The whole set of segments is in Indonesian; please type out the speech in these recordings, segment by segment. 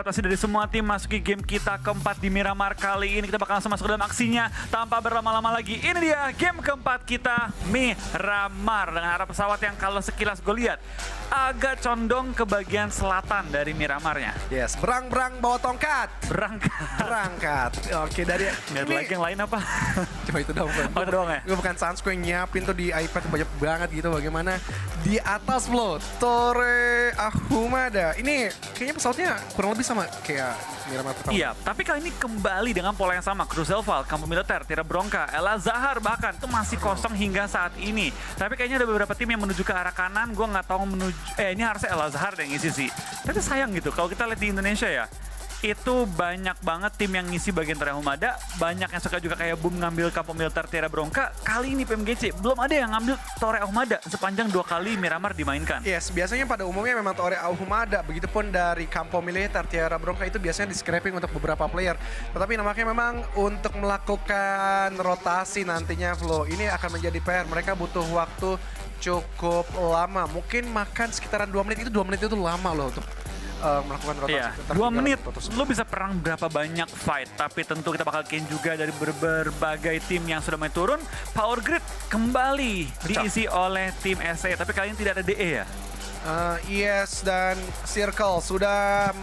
adaptasi dari semua tim masuki game kita keempat di Miramar. Kali ini kita bakal langsung masuk ke dalam aksinya tanpa berlama-lama lagi. Ini dia game keempat kita, Miramar. Dengan arah pesawat yang kalau sekilas gue lihat agak condong ke bagian selatan dari Miramarnya. Yes, berang-berang bawa tongkat. Berangkat. Oke, dari Lihat lagi yang lain apa? Cuma itu doang. Oh, itu doang ya? Gue bukan Sunscreen nyiapin tuh di iPad banyak banget gitu. Bagaimana di atas lo, Torre Ahumada. Ini kayaknya pesawatnya kurang lebih sama kayak Miramar pertama. Iya, tapi kali ini kembali dengan pola yang sama. Cruzelval, Kampo Militer, Tira Bronca, Ella Zahar bahkan itu masih kosong hingga saat ini. Tapi kayaknya ada beberapa tim yang menuju ke arah kanan. Gue nggak tahu menuju. Ini harusnya Ella Zahar yang ngisi sih. Tapi sayang gitu. Kalau kita lihat di Indonesia ya, itu banyak banget tim yang ngisi bagian Torre Ahumada. Banyak yang suka juga kayak Boom ngambil Kampo Militer, Tira Bronca. Kali ini PMGC belum ada yang ngambil Torre Ahumada sepanjang 2 kali Miramar dimainkan. Yes, biasanya pada umumnya memang Torre Ahumada. Begitupun dari Kampo Militer, Tira Bronca itu biasanya di scrapping untuk beberapa player. Tetapi nampaknya memang untuk melakukan rotasi nantinya Flo, ini akan menjadi PR. Mereka butuh waktu cukup lama. Mungkin makan sekitaran 2 menit. Itu 2 menit itu lama loh untuk melakukan rotasi. Iya, 2 menit lu bisa perang berapa banyak fight. Tapi tentu kita bakal gain juga dari berbagai tim yang sudah mulai turun. Power Grid kembali diisi oleh tim SE. Tapi kali ini tidak ada DE ya? Yes, dan Circle sudah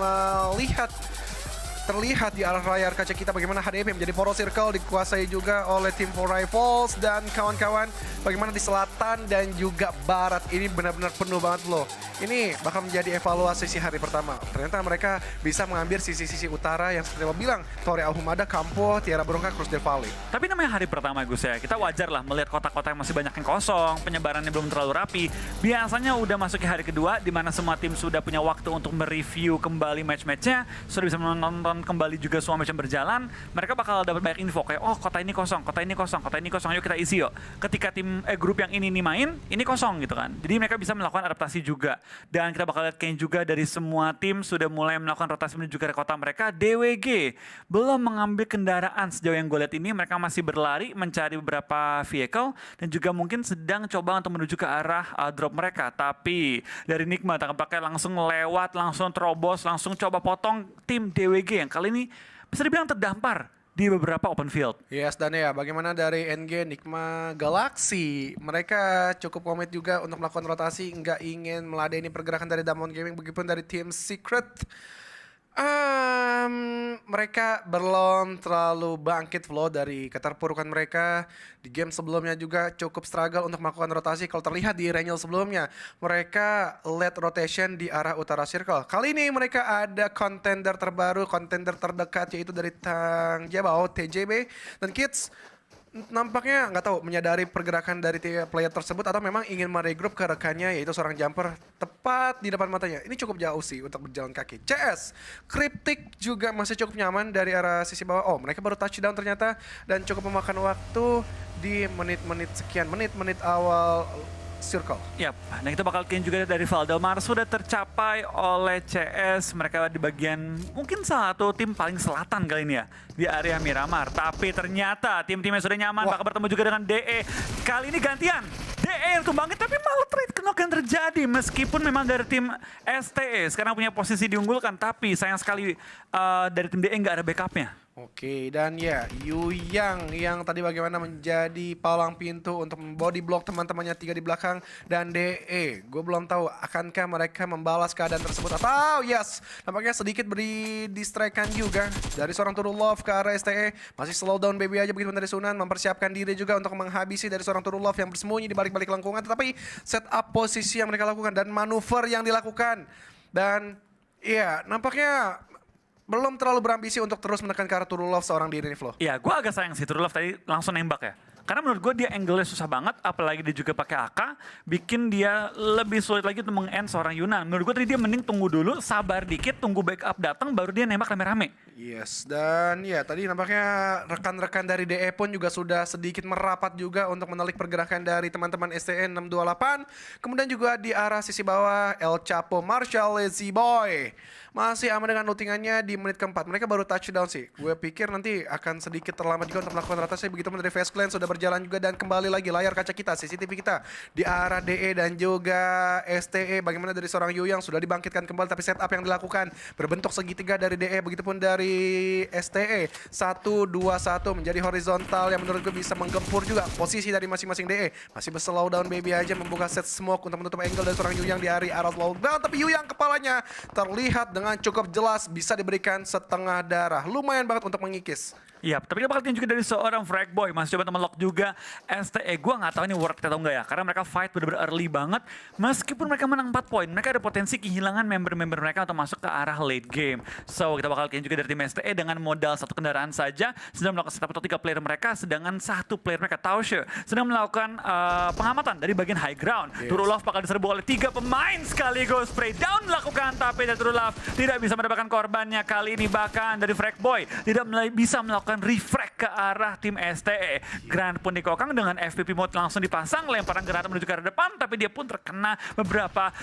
terlihat di arah layar kaca kita bagaimana HDP menjadi poros circle dikuasai juga oleh tim For Rivals dan kawan-kawan. Bagaimana di selatan dan juga barat ini benar-benar penuh banget loh. Ini bakal menjadi evaluasi si hari pertama. Ternyata mereka bisa mengambil sisi-sisi utara yang seperti lo bilang, Torre Ahumada, Kampo, Tira Bronca, Cruz del Valle. Tapi namanya hari pertama Gus ya, kita wajar lah melihat kota-kota yang masih banyak yang kosong, penyebarannya belum terlalu rapi. Biasanya udah masuk ke hari kedua, di mana semua tim sudah punya waktu untuk mereview kembali match-matchnya, sudah bisa menonton kembali juga semua match yang berjalan. Mereka bakal dapat banyak info kayak, oh kota ini kosong, kota ini kosong, kota ini kosong, yuk kita isi yuk. Ketika grup yang ini nih main, ini kosong gitu kan. Jadi mereka bisa melakukan adaptasi juga. Dan kita bakal lihat kayaknya juga dari semua tim sudah mulai melakukan rotasi menuju ke kota mereka. DWG belum mengambil kendaraan sejauh yang gue lihat ini. Mereka masih berlari mencari beberapa vehicle dan juga mungkin sedang coba untuk menuju ke arah drop mereka. Tapi dari Nigma tampaknya langsung lewat, langsung terobos, langsung coba potong tim DWG yang kali ini bisa dibilang terdampar di beberapa open field. Yes, dan ya bagaimana dari NG Nigma Galaxy, mereka cukup komit juga untuk melakukan rotasi, nggak ingin meladeni pergerakan dari Damwon Gaming, begitupun dari tim Secret. Mereka belum terlalu bangkit Flo dari keterpurukan mereka. Di game sebelumnya juga cukup struggle untuk melakukan rotasi. Kalau terlihat di Renal sebelumnya, mereka led rotation di arah utara circle. Kali ini mereka ada contender terbaru, contender terdekat, yaitu dari Tang Jabao, TJB. Dan Kids nampaknya nggak tahu menyadari pergerakan dari player tersebut atau memang ingin meregroup ke rekannya, yaitu seorang jumper tepat di depan matanya. Ini cukup jauh sih untuk berjalan kaki. CS Cryptic juga masih cukup nyaman dari arah sisi bawah. Oh, mereka baru touchdown ternyata dan cukup memakan waktu di menit-menit sekian, menit-menit awal circle. Yap, dan kita bakal lihat juga dari Valdemar sudah tercapai oleh CS. Mereka di bagian mungkin salah satu tim paling selatan kali ini ya, di area Miramar. Tapi ternyata tim-timnya sudah nyaman, bakal bertemu juga dengan DE. Kali ini gantian, DE yang tumbangin, tapi malah trade knock yang terjadi. Meskipun memang dari tim STE sekarang punya posisi diunggulkan, tapi sayang sekali dari tim DE nggak ada backupnya. Oke, dan ya Yu yang tadi bagaimana menjadi palang pintu untuk body block teman-temannya 3 di belakang, dan DE. Gue belum tahu akankah mereka membalas keadaan tersebut atau yes, nampaknya sedikit beri distractkan juga dari seorang Turulov ke arah STE. Masih slow down baby aja begitu dari Sunan, mempersiapkan diri juga untuk menghabisi dari seorang Turulov yang bersembunyi di balik-balik lengkungan. Tetapi setup posisi yang mereka lakukan dan manuver yang dilakukan, dan iya nampaknya belum terlalu berambisi untuk terus menekan ke arah Turulov seorang diri nih Flo. Iya, gue agak sayang sih Turulov tadi langsung nembak ya. Karena menurut gue dia angle-nya susah banget, apalagi dia juga pakai AK, bikin dia lebih sulit lagi untuk meng-end seorang Yunan. Menurut gue tadi dia mending tunggu dulu, sabar dikit, tunggu backup datang, baru dia nembak rame-rame. Yes, dan ya tadi nampaknya rekan-rekan dari DE pun juga sudah sedikit merapat juga untuk menelik pergerakan dari teman-teman STN 628. Kemudian juga di arah sisi bawah El Chapo Marshall Lazy Boy masih aman dengan lootingannya di menit keempat. Mereka baru touchdown sih. Gue pikir nanti akan sedikit terlambat juga untuk melakukan rotasi. Begitu dari Face Clan sudah berjalan juga dan kembali lagi layar kaca kita, CCTV kita di arah DE dan juga STE. Bagaimana dari seorang Yu yang sudah dibangkitkan kembali, tapi setup yang dilakukan berbentuk segitiga dari DE, begitupun dari STE. 1-2-1 menjadi horizontal yang menurut gue bisa menggempur juga posisi dari masing-masing DE. Masih slow down baby aja membuka set smoke untuk menutup angle dari seorang Yu yang di arah slow down, tapi Yu yang kepalanya terlihat dengan cukup jelas bisa diberikan setengah darah. Lumayan banget untuk mengikis. Iya, tapi kita bakal lihat juga dari seorang Fragboy masih coba teman lock juga STE. Gue nggak tahu ini worth it atau enggak ya, karena mereka fight bener-bener early banget. Meskipun mereka menang 4 poin, mereka ada potensi kehilangan member-member mereka untuk masuk ke arah late game. So kita bakal lihat juga dari tim STE dengan modal satu kendaraan saja sedang melakukan setup untuk 3 player mereka, sedangkan satu player mereka Taushe sedang melakukan pengamatan dari bagian high ground. Yes. Turulov bakal diserbu oleh 3 pemain sekaligus. Spray down dilakukan, tapi dari Turulov tidak bisa mendapatkan korbannya kali ini. Bahkan dari Fragboy tidak bisa melakukan refrag ke arah tim STE. Grand pun dikokang dengan FPP mode langsung dipasang, lemparan granat menuju ke arah depan, tapi dia pun terkena beberapa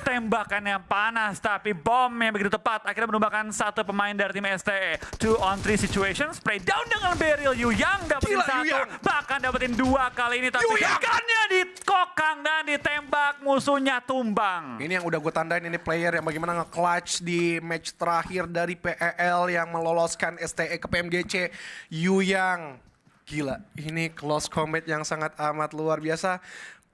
tembakan yang panas, tapi bom yang begitu tepat akhirnya menumbangkan satu pemain dari tim STE. 2-on-3 situation, spray down dengan barrel. Yu Yang dapetin satu, bahkan dapetin 2 kali ini, tapi ikannya dikokang dan ditembak, musuhnya tumbang. Ini yang udah gue tandain, ini player yang bagaimana nge-clutch di match terakhir dari PEL yang meloloskan STE ke PMGC. Yu Yang, gila, ini close combat yang sangat amat luar biasa.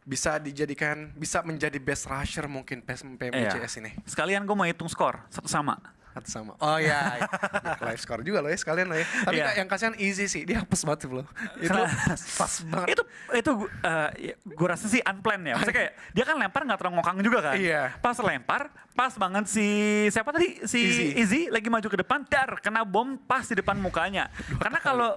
Bisa dijadikan, bisa menjadi best rusher mungkin PMGCS ini. Sekalian gue mau hitung skor, satu sama. Atau sama. Oh iya, live score juga loh ya sekalian loh ya. Tapi yang kasihan easy sih, dia hapus banget loh. Itu pas banget. Itu gue rasa sih unplanned ya. Maksudnya kayak dia kan lempar nggak terlalu ngokang juga kan. Iya. Pas lempar, pas banget si siapa tadi si Easy lagi maju ke depan, kena bom pas di depan mukanya. Karena kalau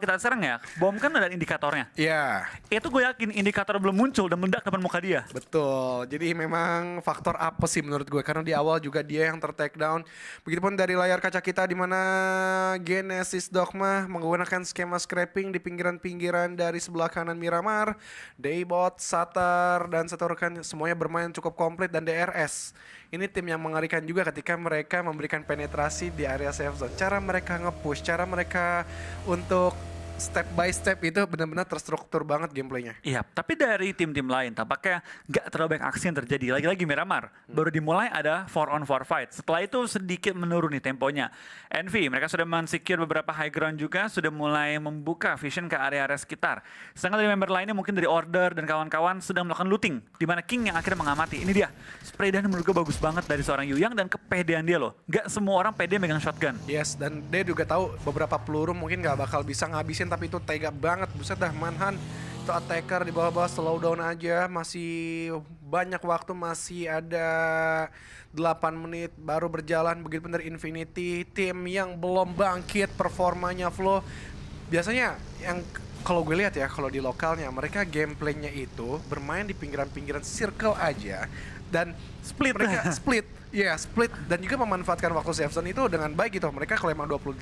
kita serang ya, bom kan ada indikatornya. Iya. Itu gue yakin indikator belum muncul dan meledak depan muka dia. Betul. Jadi memang faktor apa sih menurut gue? Karena di awal juga dia yang ter-take down. Begitupun dari layar kaca kita di mana Genesis Dogma menggunakan skema scrapping di pinggiran-pinggiran dari sebelah kanan Miramar. Daybot, Satar, dan satu rekan semuanya bermain cukup komplit, dan DRS. Ini tim yang mengerikan juga ketika mereka memberikan penetrasi di area safe zone. Cara mereka nge-push, cara mereka untuk step by step itu benar-benar terstruktur banget gameplaynya. Iya, tapi dari tim-tim lain tampaknya nggak terlalu banyak aksi yang terjadi. Lagi-lagi Miramar, baru dimulai ada 4-on-4 fight. Setelah itu sedikit menurun nih temponya. Envy, mereka sudah men-secure beberapa high ground juga, sudah mulai membuka vision ke area-area sekitar. Sedangkan dari member lainnya mungkin dari Order dan kawan-kawan sedang melakukan looting, di mana King yang akhirnya mengamati. Ini dia, spray dan menurut gue bagus banget dari seorang Yu Yang dan kepedean dia loh. Nggak semua orang pede megang shotgun. Yes, dan dia juga tahu beberapa peluru mungkin nggak bakal bisa ngabisin, tapi itu tega banget. Buset dah, Manhan itu attacker di bawah-bawah, slow down aja. Masih banyak waktu, masih ada 8 menit baru berjalan. Begitu dari Infinity, tim yang belum bangkit performanya flow. Biasanya yang kalau gue lihat ya, kalau di lokalnya mereka gameplaynya itu bermain di pinggiran-pinggiran circle aja dan Split. mereka split. Iya, split, dan juga memanfaatkan waktu safe zone itu dengan baik gitu. Mereka kalau emang 20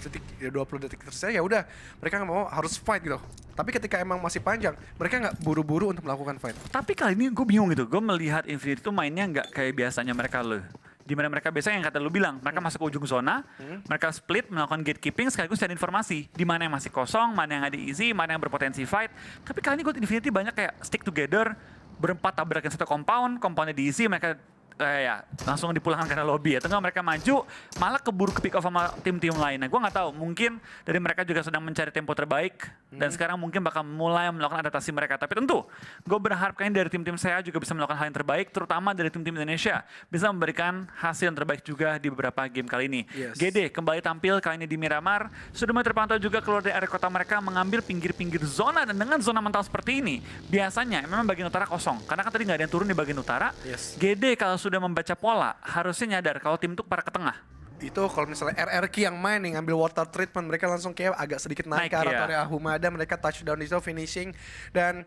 detik tersisa ya udah, mereka nggak mau harus fight gitu. Tapi ketika emang masih panjang, mereka nggak buru-buru untuk melakukan fight. Tapi kali ini gue bingung gitu, gue melihat Infinity itu mainnya nggak kayak biasanya mereka loh. Dimana mereka biasanya yang kata lu bilang, mereka masuk ke ujung zona, mereka split, melakukan gatekeeping sekaligus cari informasi. Di mana yang masih kosong, mana yang ada easy, mana yang berpotensi fight. Tapi kali ini gue Infinity banyak kayak stick together, berempat tabrakan satu compoundnya diisi, mereka ya langsung dipulangkan karena lobby ya. Tengah mereka maju malah keburu ke pick off sama tim-tim lain. Nah, gue nggak tahu, mungkin dari mereka juga sedang mencari tempo terbaik dan sekarang mungkin bakal mulai melakukan adaptasi mereka. Tapi tentu gue berharap kayaknya dari tim-tim saya juga bisa melakukan hal yang terbaik, terutama dari tim-tim Indonesia bisa memberikan hasil yang terbaik juga di beberapa game kali ini. Yes. GD kembali tampil kali ini di Miramar, sudah mulai terpantau juga keluar dari area kota mereka, mengambil pinggir-pinggir zona, dan dengan zona mental seperti ini biasanya memang bagian utara kosong karena kan tadi nggak ada yang turun di bagian utara. Yes. GD kalau sudah membaca pola harusnya nyadar kalau tim itu para ke tengah. Itu kalau misalnya RRQ yang main nih ngambil water treatment, mereka langsung kayak agak sedikit naik ke arah area Humada, mereka touchdown di situ finishing, dan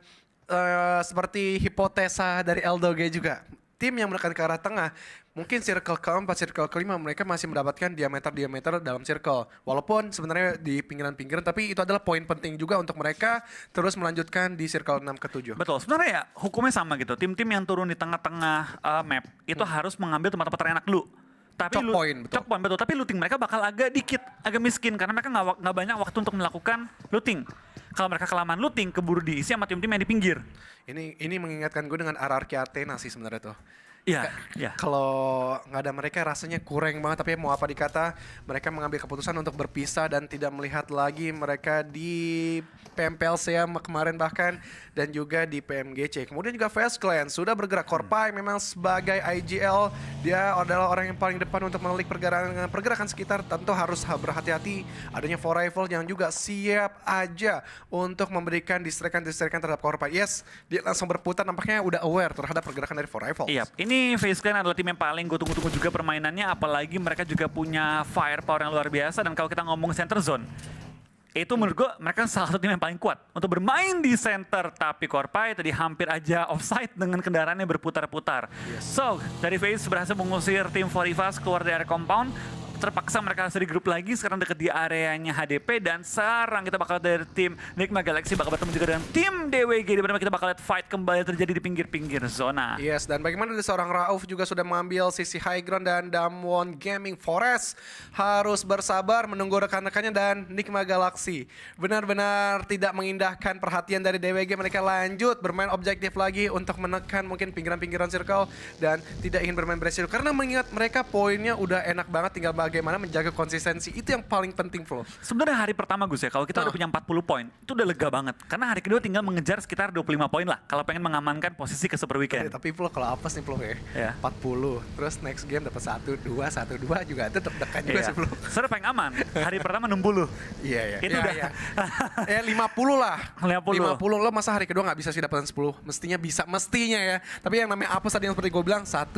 seperti hipotesa dari Eldoge juga, tim yang menekan ke arah tengah mungkin circle keempat, circle kelima mereka masih mendapatkan diameter dalam circle, walaupun sebenarnya di pinggiran-pinggiran, tapi itu adalah poin penting juga untuk mereka terus melanjutkan di circle 6 ke 7. Betul, sebenarnya ya hukumnya sama gitu. Tim-tim yang turun di tengah-tengah map itu harus mengambil tempat-tempat terenak dulu. Tapi Choke point, betul. Choke point, betul. Tapi looting mereka bakal agak dikit, agak miskin karena mereka nggak banyak waktu untuk melakukan looting. Kalau mereka kelamaan looting, keburu diisi sama tim-tim yang di pinggir. Ini mengingatkan gue dengan RRQ Athena sih sebenarnya tuh. Iya, iya. Kalau nggak ada mereka rasanya kurang banget, tapi mau apa dikata, mereka mengambil keputusan untuk berpisah dan tidak melihat lagi mereka di PMPLC kemarin bahkan, dan juga di PMGC. Kemudian juga Fast Clan sudah bergerak. Korpai memang sebagai IGL, dia adalah orang yang paling depan untuk menelik pergerakan sekitar. Tentu harus berhati-hati adanya For Rival yang juga siap aja untuk memberikan distraction terhadap Korpai. Yes, dia langsung berputar, nampaknya udah aware terhadap pergerakan dari For Rival. Iya, ini FaZe Clan adalah tim yang paling gue tunggu-tunggu juga permainannya, apalagi mereka juga punya firepower yang luar biasa. Dan kalau kita ngomong center zone, itu menurut gue mereka salah satu tim yang paling kuat untuk bermain di center. Tapi Korpai tadi hampir aja offside dengan kendaraannya berputar-putar. So, dari FaZe berhasil mengusir tim Forivas keluar dari area compound. Terpaksa mereka harus di grup lagi, sekarang deket di areanya HDP, dan sekarang kita bakal dari tim Nigma Galaxy bakal bertemu juga dengan tim DWG, di mana kita bakal lihat fight kembali terjadi di pinggir-pinggir zona. Yes, dan bagaimana dari seorang Rauf juga sudah mengambil sisi high ground, dan Damwon Gaming Forest harus bersabar menunggu rekan-rekannya dan Nigma Galaxy. Benar-benar tidak mengindahkan perhatian dari DWG, mereka lanjut bermain objektif lagi untuk menekan mungkin pinggiran-pinggiran circle dan tidak ingin bermain beresiko karena mengingat mereka poinnya udah enak banget, tinggal bagaimana menjaga konsistensi, itu yang paling penting, Flo. Sebenarnya hari pertama Gus ya, kalau kita udah punya 40 poin, itu udah lega banget. Karena hari kedua tinggal mengejar sekitar 25 poin lah, kalau pengen mengamankan posisi ke Super Weekend. Tapi Flo, kalau apes nih Flo ya, 40, terus next game dapat 1-2 juga itu terdekat juga sih Flo. Sebenarnya paling aman, hari pertama 60. Iya. Itu udah. Ya 50 lah. 50 lo masa hari kedua nggak bisa sih dapetin 10? Mestinya bisa, mestinya ya. Tapi yang namanya apes tadi yang seperti gue bilang 1-2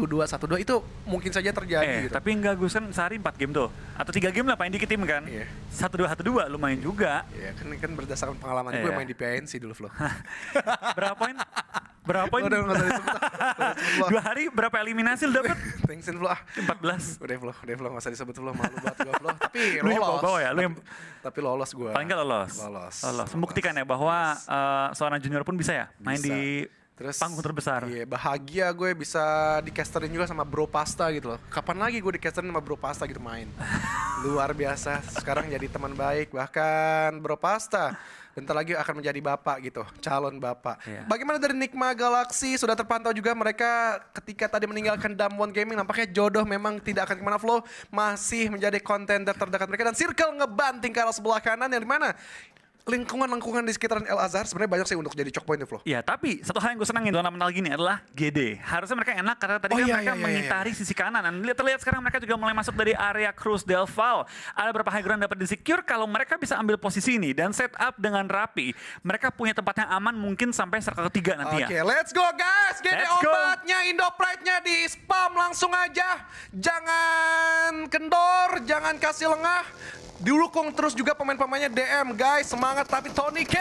itu mungkin saja terjadi gitu. Tapi enggak Gus, kan sehari 4 game tuh. Atau 3 game lah paling dikit tim kan. 1-2 lumayan juga. Iya, kan berdasarkan pengalaman gue main di PNC dulu, Flo. Berapa poin? Berapa poin? Udah nggak usah disebut. 2 hari berapa eliminasi lu dapet? Thanksin, Flo. 14. Udah Flo, nggak usah disebut, Flo. Malu banget gue, Flo. Tapi Lu yang lolos. bawa ya? Tapi lolos gue. Paling nggak lolos. Membuktikan ya bahwa seorang junior pun bisa ya main di panggung terbesar. Iya, bahagia gue bisa dicasterin juga sama Bro Pasta gitu loh. Kapan lagi gue dicasterin sama Bro Pasta gitu main. Luar biasa. Sekarang jadi teman baik. Bahkan Bro Pasta bentar lagi akan menjadi bapak gitu, calon bapak. Bagaimana dari Nigma Galaxy? Sudah terpantau juga mereka ketika tadi meninggalkan Damwon Gaming, nampaknya jodoh memang tidak akan kemana, Flo. Masih menjadi kontender terdekat mereka, dan Circle ngebanting ke arah sebelah kanan yang dimana lingkungan di sekitaran El Azhar sebenarnya banyak sih untuk jadi choke point nih, Flo. Iya, tapi satu hal yang gue senangin dalam mental gini adalah GD. Harusnya mereka enak karena tadi mereka mengitari sisi kanan. Dan terlihat sekarang mereka juga mulai masuk dari area Cruz del Val. Ada beberapa high ground dapat di-secure. Kalau mereka bisa ambil posisi ini dan set up dengan rapi, mereka punya tempat yang aman mungkin sampai circle ketiga nanti ya. Oke, let's go guys. GD obatnya, Indo Pride-nya di spam langsung aja. Jangan kendor, jangan kasih lengah. Didukung terus juga pemain-pemainnya DM, guys, semangat. Tapi Tony K,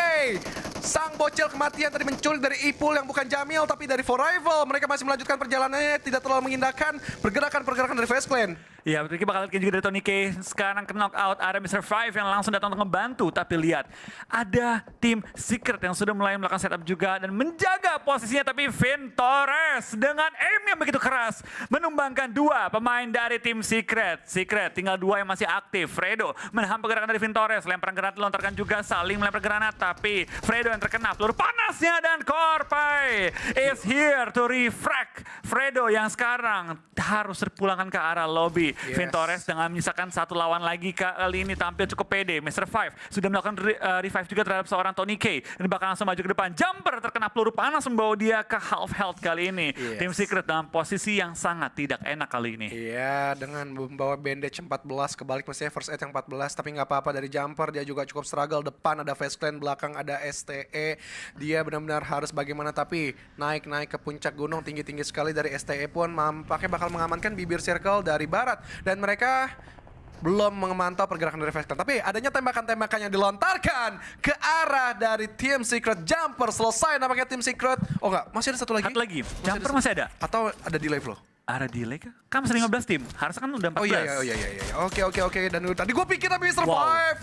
sang bocil kematian tadi menculik dari Ipul yang bukan Jamil tapi dari For Rival. Mereka masih melanjutkan perjalanannya, tidak terlalu mengindahkan pergerakan dari FaZe Clan. Iya, betul, kita bakal lihat juga dari Tony K. Sekarang ke knockout, ada Mr. Five yang langsung datang untuk membantu. Tapi lihat, ada tim Secret yang sudah mulai melakukan setup juga dan menjaga posisinya. Tapi Vintores dengan aim yang begitu keras menumbangkan 2 pemain dari tim Secret. Tinggal 2 yang masih aktif. Fredo menahan pergerakan dari Vintores. Lemparan granat dilontarkan juga, saling melempar granat. Tapi Fredo yang terkena peluru panasnya, dan Korpai is here to refract Fredo yang sekarang harus terpulangkan ke arah lobby. Vintores dengan menyisakan 1 lawan lagi, kali ini tampil cukup pede. Mr. Five sudah melakukan revive juga terhadap seorang Tony K. Dan bakal langsung maju ke depan. Jumper terkena peluru panas membawa dia ke half health kali ini. Tim Secret dalam posisi yang sangat tidak enak kali ini. Iya, dengan membawa bandage 14, kebalik mestinya first aid yang 14. Tapi nggak apa-apa, dari Jumper dia juga cukup struggle. Depan ada FaZe Clan, belakang ada STE. Dia benar-benar harus bagaimana, tapi naik ke puncak gunung tinggi-tinggi sekali. Dari STE pun pakai bakal mengamankan bibir circle dari barat. Dan mereka belum memantau pergerakan dari FaZe Clan. Tapi adanya tembakan-tembakan yang dilontarkan ke arah dari tim Secret. Jumper selesai nampaknya tim Secret. Oh enggak, masih ada satu lagi. Jumper masih ada. Atau ada delay, Flo? Ada delay kah? Kan masih 15 tim, harusnya kan udah 14. Oh iya. Oke. Dan tadi gue pikir tapi Mr. Wow. Five.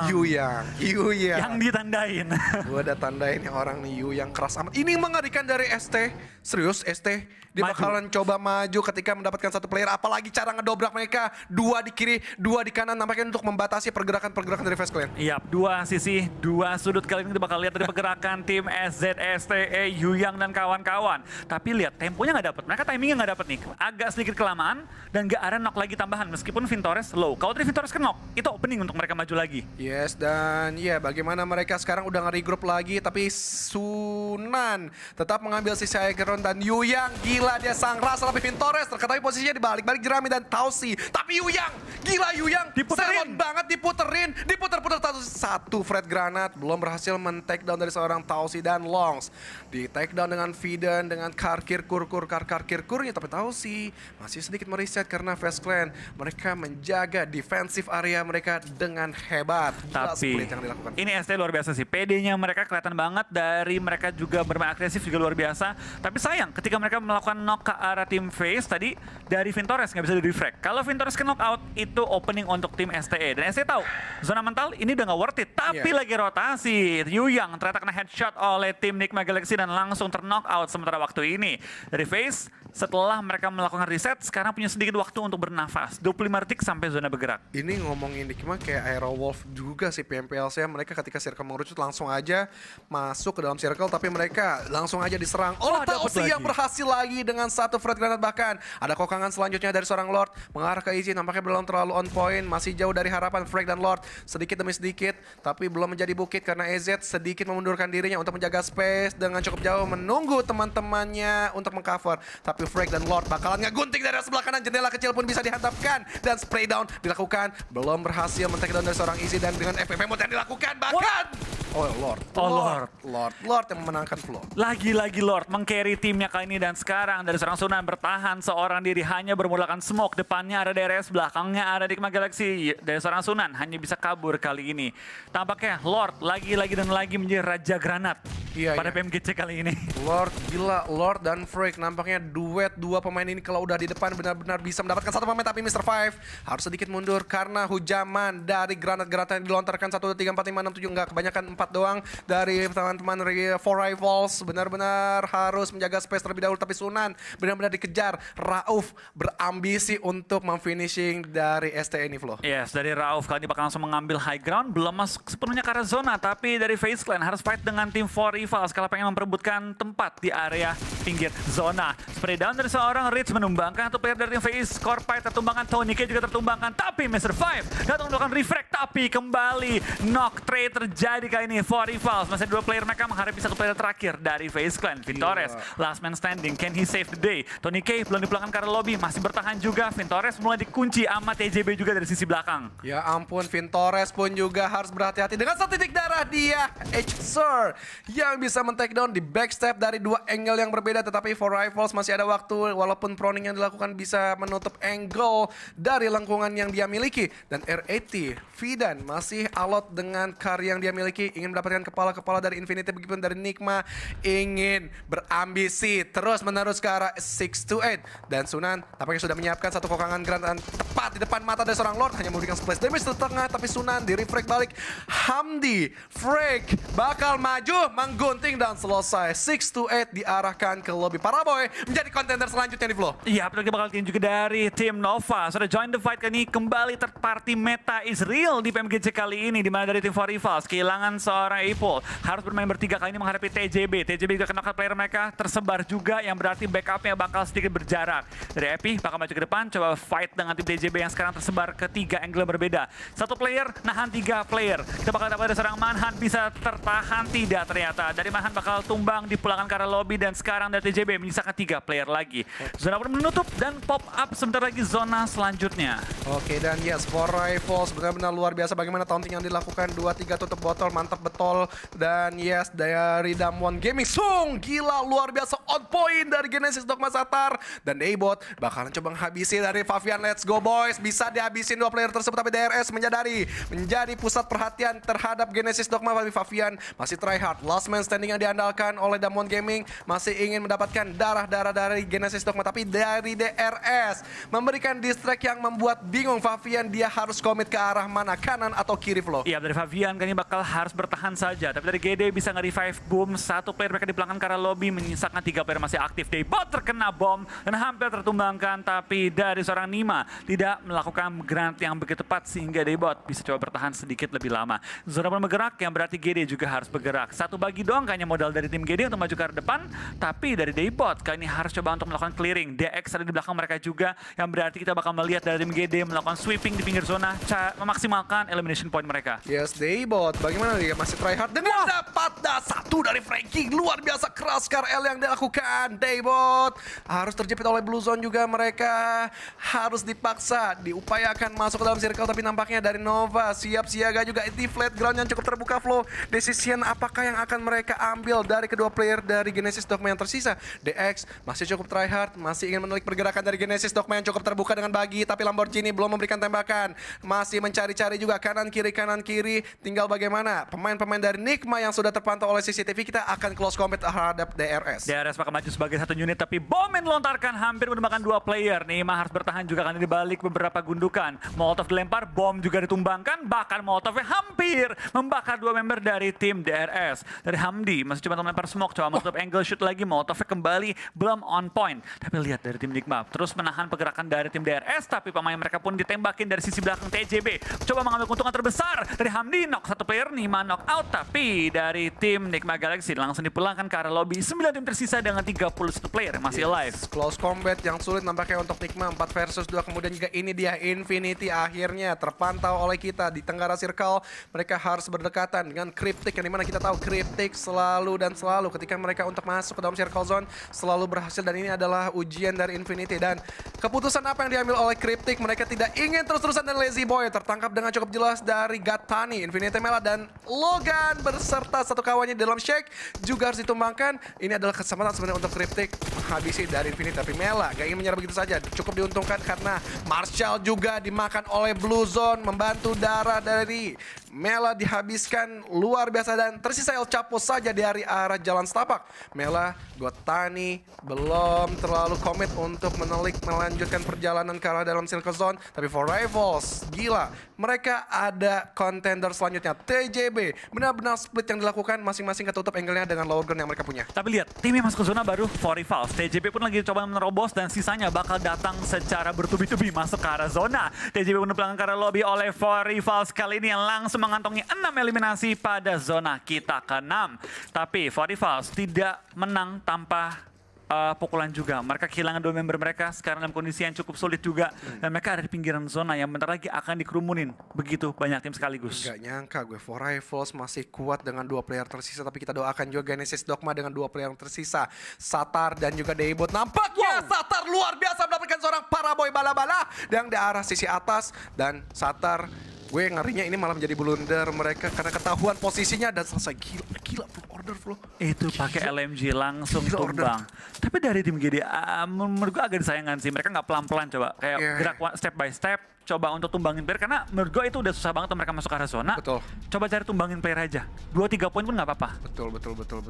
Yuyang. Yang ditandain. Gue udah tandain nih orang nih Yuyang keras amat. Ini mengerikan dari ST. Serius ST. Dia Maju. bakalan coba maju ketika mendapatkan satu player. Apalagi cara ngedobrak mereka. 2 di kiri, 2 di kanan. Nampaknya untuk membatasi pergerakan-pergerakan dari Fast Clan. Iya, 2 sisi, 2 sudut kali ini kita bakal lihat dari pergerakan tim SZSTE, Yuyang dan kawan-kawan. Tapi lihat temponya nggak dapat, mereka timingnya nggak dapat nih, agak sedikit kelamaan dan nggak ada knock lagi tambahan meskipun Vintores low. Kalau dari Vintores ke knock, itu opening untuk mereka maju lagi. Yes, dan ya bagaimana mereka sekarang udah nge-regroup lagi. Tapi Sunan tetap mengambil sisi high ground. Dan Yuyang, gila dia sang rasa. Tapi Vintores terketahui posisinya dibalik-balik Jerami dan Tausi. Tapi Yuyang, gila Yuyang, Diputerin. serot banget diputer-puter satu Fred Granat. Belum berhasil men-take down dari seorang Tausi dan Longs. Di take down dengan Viden, dengan Karkirkurnya. Tapi Tausi masih sedikit mereset karena Fast Clan mereka menjaga defensive area mereka dengan hebat. Gila Tapi split yang dilakukan. ini ST luar biasa sih, PD-nya mereka kelihatan banget, dari mereka juga bermain agresif juga luar biasa. Tapi sayang ketika mereka melakukan knock ke arah tim Face tadi, dari Vintores nggak bisa di-refract. Kalau Vintores ke knock out, itu opening untuk tim STE. Dan STE tahu, zona mental ini udah nggak worth it. Tapi lagi rotasi, Yuyang ternyata kena headshot oleh tim Nigma Galaxy dan langsung ter-knock out sementara waktu ini. Dari Face, setelah mereka melakukan reset, sekarang punya sedikit waktu untuk bernafas. 25 detik sampai zona bergerak. Ini ngomongin Nigma kayak Aerowolf juga sih PMPLC. Mereka ketika circle mengerucut langsung aja masuk ke dalam circle, tapi mereka langsung aja diserang oleh Tausi yang berhasil lagi dengan satu Fred Granat. Bahkan ada kokangan selanjutnya dari seorang Lord mengarah ke Izzy, nampaknya belum terlalu on point, masih jauh dari harapan Frag dan Lord sedikit demi sedikit, tapi belum menjadi bukit karena EZ sedikit memundurkan dirinya untuk menjaga space dengan cukup jauh menunggu teman-temannya untuk mengcover. Tapi Frag dan Lord bakalan ngegunting dari sebelah kanan, jendela kecil pun bisa dihantapkan dan spray down dilakukan, belum berhasil men-take down dari seorang Izzy dan dengan FPP mode yang dilakukan bahkan Lord yang memenangkan floor. Lagi-lagi Lord meng-carry timnya kali ini, dan sekarang dari seorang Sunan bertahan seorang diri, hanya bermodalkan smoke. Depannya ada DRS, belakangnya ada Nigma Galaxy. Dari seorang Sunan hanya bisa kabur kali ini. Tampaknya Lord lagi-lagi dan lagi menjadi Raja Granat pada PMGC kali ini. Lord, gila, Lord dan Freak nampaknya duet dua pemain ini kalau udah di depan benar-benar bisa mendapatkan satu pemain. Tapi Mr. Five harus sedikit mundur karena hujaman dari granat-granat yang dilontarkan 1, 2, 3, 4, 5, 6, 7, enggak, kebanyakan 4 doang dari teman-teman Four Rivals. Benar-benar harus menjaga space terlebih dahulu, tapi Sunan benar-benar dikejar. Rauf berambisi untuk memfinishing dari ST ini, Flo. Yes, dari Rauf kali ini bakal langsung mengambil high ground, belum masuk sepenuhnya ke arah zona, tapi dari FaZe Clan harus fight dengan tim Four Rivals kalau pengen memperebutkan tempat di area pinggir zona. Spray down dari seorang Rich menumbangkan satu player dari tim FaZe. Scorpio tertumbangkan, Tony K juga tertumbangkan, tapi Mr. Five datang melakukan refract, tapi kembali knock trade terjadi kali ini. Four Rivals masih dua player mereka menghadapi satu player terakhir dari FaZe Clan. Vintores, last man standing, can he save the day? Tony K belum dipulangkan ke arah lobby, masih bertahan juga. Vintores mulai dikunci sama TJB juga dari sisi belakang. Ya ampun, Vintores pun juga harus berhati-hati dengan satu titik darah dia. Sir yang bisa men-take down di backstep dari dua angle yang berbeda, tetapi Four Rivals masih ada waktu walaupun proning yang dilakukan bisa menutup angle dari lengkungan yang dia miliki. Dan R80, Vidan masih alot dengan karya yang dia miliki, ingin mendapatkan kepala-kepala dari Infinity, begitupun dari Nigma ingin berambisi terus-menerus ke arah 6-8. Dan Sunan tampaknya sudah menyiapkan satu kokangan granat tepat di depan mata dari seorang Lord, hanya memberikan splash damage di tengah, tapi Sunan di refrag balik. Hamdi Freak bakal maju menggunting dan selesai. 6-8 diarahkan ke lobby. Paraboy menjadi kontender selanjutnya di Flo. Iya, kita bakal lihat juga dari tim Nova sudah join the fight kali ini. Kembali third party meta is real di PMGC kali ini, di mana dari tim Four Rivals kehilangan seorang Apple, harus bermain bertiga kali ini menghadapi TJB. TJB juga kena player mereka tersebar juga, yang berarti backupnya bakal sedikit berjarak. Dari Epi bakal maju ke depan, coba fight dengan tim TJB yang sekarang tersebar ke 3 angle berbeda. Satu player nahan 3 player. Kita bakal dapat dari seorang Manhan, bisa tertahan tidak ternyata. Dari Manhan bakal tumbang, dipulangkan ke arah lobby, dan sekarang dari TJB menyisakan 3 player lagi. Zona pun menutup dan pop up sebentar lagi zona selanjutnya. Oke, dan yes, Four Rivals benar-benar luar biasa bagaimana taunting yang dilakukan. 2-3 tutup botol, mantap betul. Dan yes, dari Damwon Gaming, gila luar biasa on point dari Genesis Dogma Satar. Dan Daybot bakalan coba menghabisi dari Favian. Let's go boys, bisa dihabisin dua player tersebut, tapi DRS menjadi pusat perhatian terhadap Genesis Dogma. Tapi Favian masih try hard, last man man standing yang diandalkan oleh Damwon Gaming. Masih ingin mendapatkan darah-darah dari Genesis Dogma, tapi dari DRS memberikan distract yang membuat bingung Favian, dia harus komit ke arah mana, kanan atau kiri Flo. Iya, dari Favian kayaknya bakal harus bertahan saja, tapi dari GD bisa nge-revive Boom. Satu player mereka di belakang ke arah lobby, menyisakan 3 player masih aktif. Daybot terkena bom dan hampir tertumbangkan, tapi dari seorang Nima tidak melakukan granat yang begitu tepat sehingga Daybot bisa coba bertahan sedikit lebih lama. Zona pun bergerak, yang berarti GD juga harus bergerak. Satu bagi doang kayaknya modal dari tim GD untuk maju ke arah depan, tapi dari Daybot kali ini harus coba untuk melakukan clearing. DX ada di belakang mereka juga, yang berarti kita bakal melihat dari tim GD melakukan sweeping di pinggir zona, memaksimalkan elimination point mereka. Yes, Daybot bagaimana dia masih tryhard dengan dapat satu dari Frankie. Luar biasa keras KRL yang dilakukan. Daybot harus terjepit oleh Blue Zone juga, mereka harus dipaksa diupayakan masuk ke dalam circle, tapi nampaknya dari Nova siap siaga juga di flat ground yang cukup terbuka Flo. Decision apakah yang akan mereka ambil dari kedua player dari Genesis Dogma yang tersisa? DX masih cukup tryhard, masih ingin menelik pergerakan dari Genesis Dogma yang cukup terbuka dengan bagi, tapi Lamborghini belum memberikan tembakan. Masih mencari-cari juga kanan kiri. Tinggal bagaimana pemain-pemain dari Nigma yang sudah terpantau oleh CCTV, kita akan close combat terhadap DRS. DRS bakal maju sebagai satu unit, tapi bom yang dilontarkan hampir menemukan 2 player. Nima harus bertahan juga karena dibalik beberapa gundukan. Molotov dilempar, bom juga ditumbangkan, bahkan Molotovnya hampir membakar 2 member dari tim DRS. Dari Hamdi masih cuma melempar smoke, coba masuk angle shoot lagi, Molotovnya kembali belum on point. Tapi lihat dari tim Nigma terus menahan pergerakan dari tim DRS, tapi pemain mereka pun ditembakin dari sisi belakang TJB. Coba mengambil keuntungan terbesar dari Hamdi, knock satu player, Nima knock out, tapi dari tim Nigma Galaxy langsung dipulangkan ke arah lobby. 9 tim tersisa dengan 31 player yang masih alive. Close combat yang sulit nampaknya untuk Nigma, 4 versus 2. Kemudian juga ini dia Infinity akhirnya terpantau oleh kita di Tenggara Circle. Mereka harus berdekatan dengan Cryptic, yang dimana kita tahu Cryptic selalu ketika mereka untuk masuk ke dalam Circle Zone selalu berhasil, dan ini adalah ujian dari Infinity. Dan keputusan apa yang diambil oleh Cryptic, mereka tidak ingin terus-terusan, dan Lazy Boy tertangkap dengan cukup jelas dari Gatani. Infinity Mela dan Logan berserta satu kawannya di dalam Shake juga harus ditumbangkan. Ini adalah kesempatan sebenarnya untuk Cryptic menghabisi dari Infinity, tapi Mela gak ingin menyerah begitu saja. Cukup diuntungkan karena Marshall juga dimakan oleh Blue Zone, membantu darah dari Mela dihabiskan luar biasa, dan tersisa El Chapo saja dari arah jalan setapak. Mela, Gotani belum terlalu komit untuk melanjutkan perjalanan ke arah dalam Circle Zone, tapi For Rivals gila, mereka ada contender selanjutnya. TJB benar-benar split yang dilakukan, masing-masing ketutup angle-nya dengan lower ground yang mereka punya. Tapi lihat, timnya masuk ke zona baru For Rivals. TJB pun lagi coba menerobos dan sisanya bakal datang secara bertubi-tubi masuk ke arah zona. TJB pun belakang ke arah lobby oleh For Rivals kali ini yang langsung mengantongi 6 eliminasi pada zona kita ke-6. Tapi For Rivals tidak menang tanpa pukulan juga. Mereka kehilangan 2 member mereka sekarang dalam kondisi yang cukup sulit juga. Dan mereka ada di pinggiran zona yang bentar lagi akan dikerumunin begitu banyak tim sekaligus. Gak nyangka gue, For Rivals masih kuat dengan 2 player tersisa, tapi kita doakan juga Genesis Dogma dengan 2 player yang tersisa. Satar dan juga Daybot. Nampaknya Satar luar biasa mendapatkan seorang Paraboy bala-bala yang di arah sisi atas, dan Satar gue ngerinya ini malah menjadi blunder mereka karena ketahuan posisinya dan selesai. Gila order Flo. Itu pakai LMG langsung tumbang. Tapi dari tim GD menurut gue agak disayangkan sih, mereka nggak pelan-pelan coba kayak gerak step by step coba untuk tumbangin player, karena menurut gue itu udah susah banget mereka masuk ke arah zona. Betul. Coba cari tumbangin player aja. 2-3 poin pun nggak apa-apa. Betul.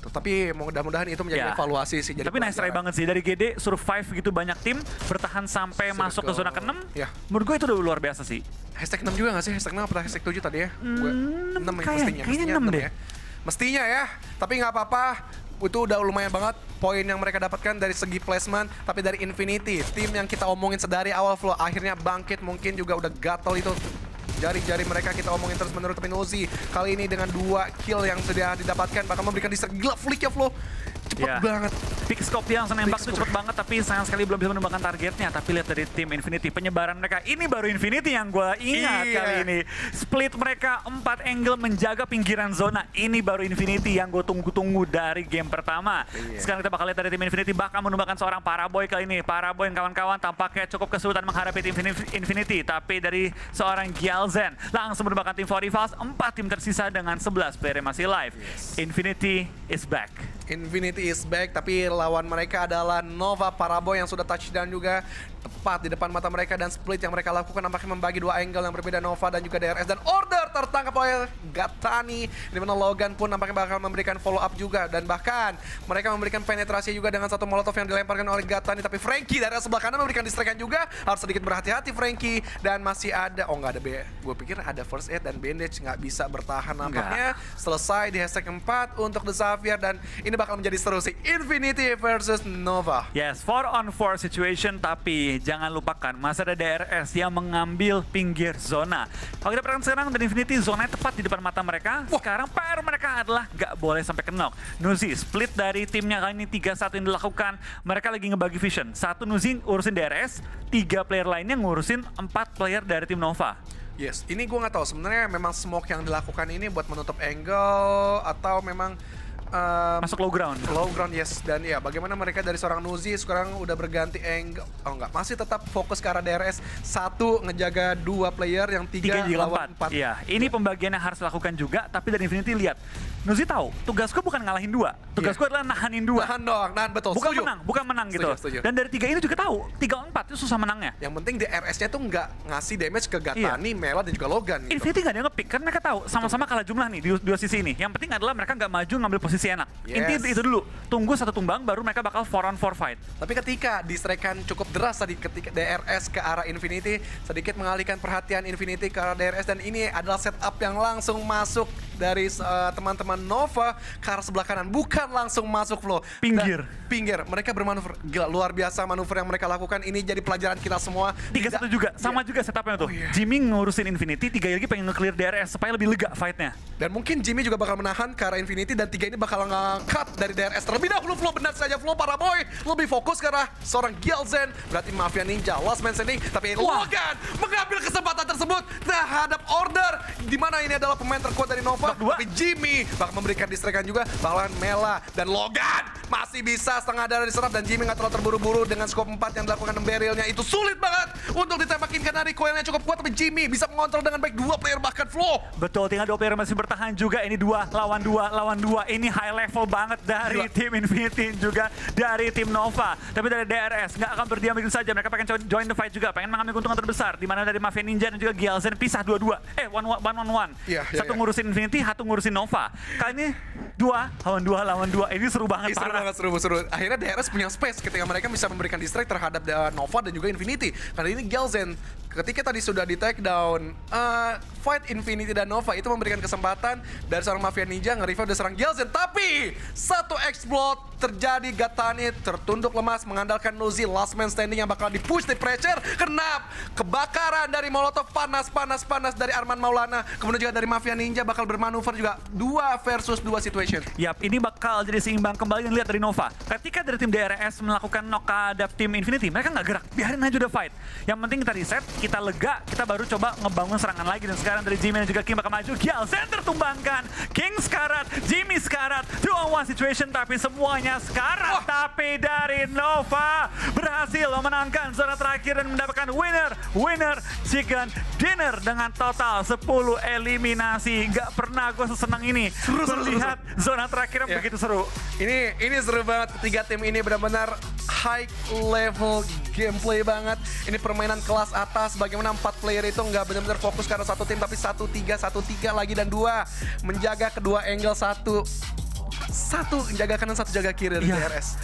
Tapi mudah-mudahan itu menjadi evaluasi sih. Jadi tapi nice try banget sih dari GD, survive gitu banyak tim, bertahan sampai masuk ke zona ke-6. Menurut gue itu udah luar biasa sih. Hashtag 6 juga gak sih? Hashtag 6 atau hashtag 7 tadi ya? 6 mestinya 6 deh. Ya. Mestinya ya, tapi nggak apa-apa. Itu udah lumayan banget poin yang mereka dapatkan dari segi placement. Tapi dari Infinity, tim yang kita omongin sedari awal Flo, akhirnya bangkit, mungkin juga udah gatel itu jari-jari mereka kita omongin terus menerus. Tapi Nozi kali ini dengan 2 kill yang sudah didapatkan bakal memberikan distract. Gila flick ya Flo, cepet banget. Pick scope yang nembak itu cepet banget, tapi sayang sekali belum bisa menemukan targetnya. Tapi lihat dari tim Infinity, penyebaran mereka ini baru Infinity yang gue ingat kali ini. Split mereka 4 angle menjaga pinggiran zona. Ini baru Infinity yang gue tunggu-tunggu dari game pertama. Sekarang kita bakal lihat dari tim Infinity bakal menemukan seorang Paraboy kali ini. Paraboy dan kawan-kawan tampaknya cukup kesulitan menghadapi tim Infinity. Tapi dari seorang Gyalzen langsung menemukan tim For Rivals. 4 tim tersisa dengan 11 player yang masih live. Infinity is back. Infinity is back, tapi lawan mereka adalah Nova Paraboy yang sudah touchdown juga. tepat di depan mata mereka, dan split yang mereka lakukan nampaknya membagi dua angle yang berbeda, Nova dan juga DRS, dan Order tertangkap oleh Gatani, di mana Logan pun nampaknya bakal memberikan follow up juga, dan bahkan mereka memberikan penetrasi juga dengan satu molotov yang dilemparkan oleh Gatani, tapi Frankie dari sebelah kanan memberikan distraction juga. Harus sedikit berhati-hati Frankie, dan masih ada, nggak ada gue pikir ada first aid dan bandage, nggak bisa bertahan nampaknya. Selesai di hashtag 4 untuk The Xavier, dan ini bakal menjadi seru sih, Infinity versus Nova. Yes, 4-on-4 situation, tapi jangan lupakan masih ada DRS yang mengambil pinggir zona. Kalau kita perhatikan sekarang, dan Infinity zonanya tepat di depan mata mereka. Sekarang PR mereka adalah nggak boleh sampai ke knock. Nuzi split dari timnya kali ini 3-1 yang dilakukan. Mereka lagi ngebagi vision. Satu Nuzi urusin DRS, 3 player lainnya ngurusin 4 player dari tim Nova. Yes, ini gue nggak tahu sebenarnya memang smoke yang dilakukan ini buat menutup angle atau memang Masuk low ground. Low ground, yes. Dan ya, bagaimana mereka dari seorang Nuzi sekarang udah berganti angle. Masih tetap fokus ke arah DRS. 1 ngejaga 2 player, yang 3 lawan 4. Iya, ini pembagian yang harus dilakukan juga, tapi dari Infinity lihat. Nuzi tahu, tugasku bukan ngalahin 2. Tugasku adalah nahanin 2. Nahan doang, nahan betul. Bukan menang gitu. Setuju. Dan dari 3 ini juga tahu, 3-4 itu susah menangnya. Yang penting DRS-nya tuh nggak ngasih damage ke Gatani, Mela, dan juga Logan gitu. Infinity nggak ada yang nge-pick, kan mereka tahu sama-sama kalah jumlah nih di dua sisi ini. Yang penting adalah mereka nggak maju ngambil posisi enak. Yes. Intinya itu dulu, tunggu 1 tumbang baru mereka bakal 4-on-4 fight. Tapi ketika distrekan cukup deras tadi, ketika DRS ke arah Infinity, sedikit mengalihkan perhatian Infinity ke arah DRS, dan ini adalah setup yang langsung masuk dari teman-teman Nova ke arah sebelah kanan, bukan langsung masuk flow. Pinggir. Pinggir. Mereka bermanuver. Gila, luar biasa manuver yang mereka lakukan. Ini jadi pelajaran kita semua. 3-1 juga, sama juga setupnya tuh. Jimmy ngurusin Infinity, 3 lagi pengen nge-clear DRS supaya lebih lega fightnya. Dan mungkin Jimmy juga bakal menahan ke arah Infinity, dan 3 ini bakal ngangkat dari DRS terlebih dahulu. Flow, benar saja Flow, para boy lebih fokus ke arah seorang Gelzen, berarti Mafia Ninja last man standing, tapi Logan mengambil kesempatan tersebut terhadap Order, di mana ini adalah pemain terkuat dari Nova. Tapi Jimmy bakal memberikan distraction juga, bakalan Mela, dan Logan masih bisa setengah darah diserap, dan Jimmy nggak terlalu terburu-buru dengan scope 4 yang dilakukan barrelnya. Itu sulit banget untuk ditembakin karena recoilnya cukup kuat, tapi Jimmy bisa mengontrol dengan baik 2 player bahkan Flow. Betul, tinggal 2 player masih bertahan juga. Ini 2 lawan 2. Ini high level banget dari tim Infinity juga dari tim Nova. Tapi dari DRS nggak akan berdiam begitu saja. Mereka pengen join the fight juga, pengen mengambil keuntungan terbesar. Di mana dari Mafia Ninja dan juga Gelzen pisah 2-2. 1-on-1. Satu ngurusin Infinity, satu ngurusin Nova. Kali ini 2 lawan 2. Ini seru banget. Seru. Akhirnya DRS punya space ketika mereka bisa memberikan distract terhadap Nova dan juga Infinity. Karena ini Gelzen, ketika tadi sudah di take down fight Infinity dan Nova, itu memberikan kesempatan dari seorang Mafia Ninja nge-revive dari seorang Gelzen. Tapi satu explode terjadi, Gatani tertunduk lemas mengandalkan Nuzi last man standing yang bakal di-push di pressure. Kenap kebakaran dari Molotov, panas dari Arman Maulana. Kemudian juga dari Mafia Ninja bakal bermanuver juga 2 versus 2 situation. Yap, ini bakal jadi seimbang kembali, dan lihat dari Nova. Ketika dari tim DRS melakukan knock terhadap tim Infinity, mereka nggak gerak, biarin aja udah fight. Yang penting kita reset, kita lega, kita baru coba ngebangun serangan lagi. Dan sekarang dari Jimmy dan juga King bakal maju. Gelzen tertumbangkan, King sekarat, Jimmy sekarat, 2-on-1 situation, tapi semuanya sekarat. Tapi dari Nova berhasil memenangkan zona terakhir dan mendapatkan winner chicken dinner dengan total 10 eliminasi. Nggak pernah gue sesenang ini melihat zona terakhir yang begitu seru. Ini seru banget. 3 tim ini benar-benar high level gameplay banget. Ini permainan kelas atas. Bagaimana 4 player itu nggak benar-benar fokus karena satu tim, tapi 1-3 lagi, dan 2 menjaga kedua angle, satu menjaga kanan, 1 jaga kiri dari DRS.